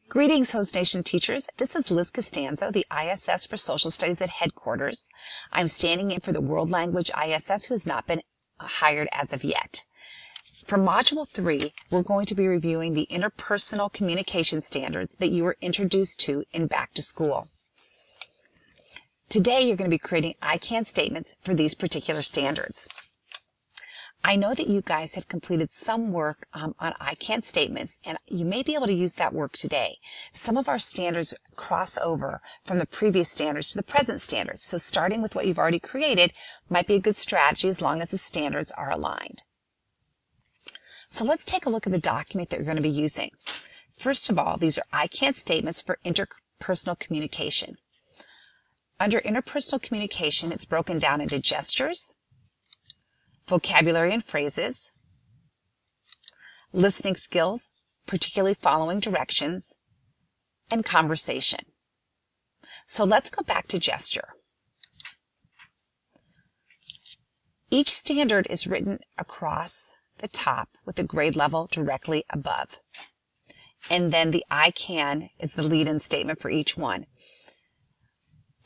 Greetings, Host Nation teachers. This is Liz Costanzo, the ISS for Social Studies at headquarters. I'm standing in for the World Language ISS who has not been hired as of yet. For Module 3, we're going to be reviewing the interpersonal communication standards that you were introduced to in Back to School. Today, you're going to be creating I can statements for these particular standards. I know that you guys have completed some work on I can statements, and you may be able to use that work today. Some of our standards cross over from the previous standards to the present standards, so starting with what you've already created might be a good strategy as long as the standards are aligned. So let's take a look at the document that you're going to be using. First of all, these are I can statements for interpersonal communication. Under interpersonal communication, it's broken down into gestures, vocabulary and phrases, listening skills, particularly following directions, and conversation. So let's go back to gesture. Each standard is written across the top with the grade level directly above. And then the I can is the lead-in statement for each one.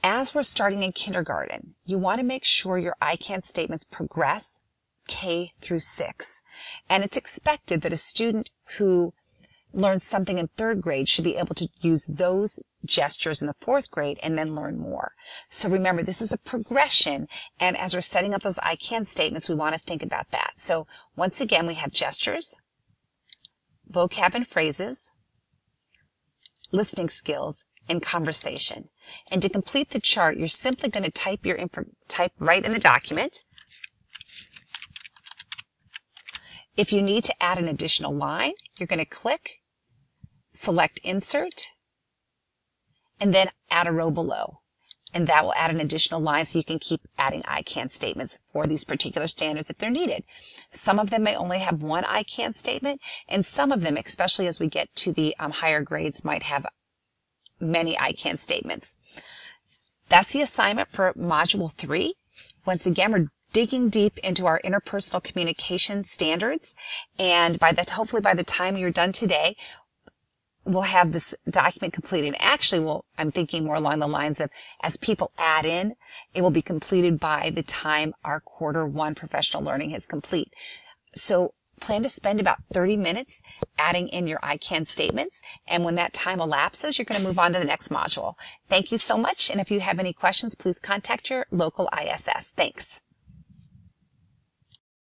As we're starting in kindergarten, you want to make sure your I can statements progress K through 6. And it's expected that a student who learns something in 3rd grade should be able to use those gestures in the 4th grade and then learn more. So remember, this is a progression, and as we're setting up those I can statements, we want to think about that. So once again, we have gestures, vocab and phrases, listening skills, and conversation. And to complete the chart, you're simply going to type right in the document. If you need to add an additional line, you're going to click, select Insert, and then add a row below. And that will add an additional line so you can keep adding I can statements for these particular standards if they're needed. Some of them may only have one I can statement, and some of them, especially as we get to the higher grades, might have many I can statements. That's the assignment for Module 3. Once again, we're digging deep into our interpersonal communication standards, and hopefully by the time you're done today, we'll have this document completed. And actually, I'm thinking more along the lines of as people add in, it will be completed by the time our Quarter 1 professional learning is complete. So plan to spend about 30 minutes adding in your I can statements, and when that time elapses, you're going to move on to the next module. Thank you so much, and if you have any questions, please contact your local ISS. Thanks.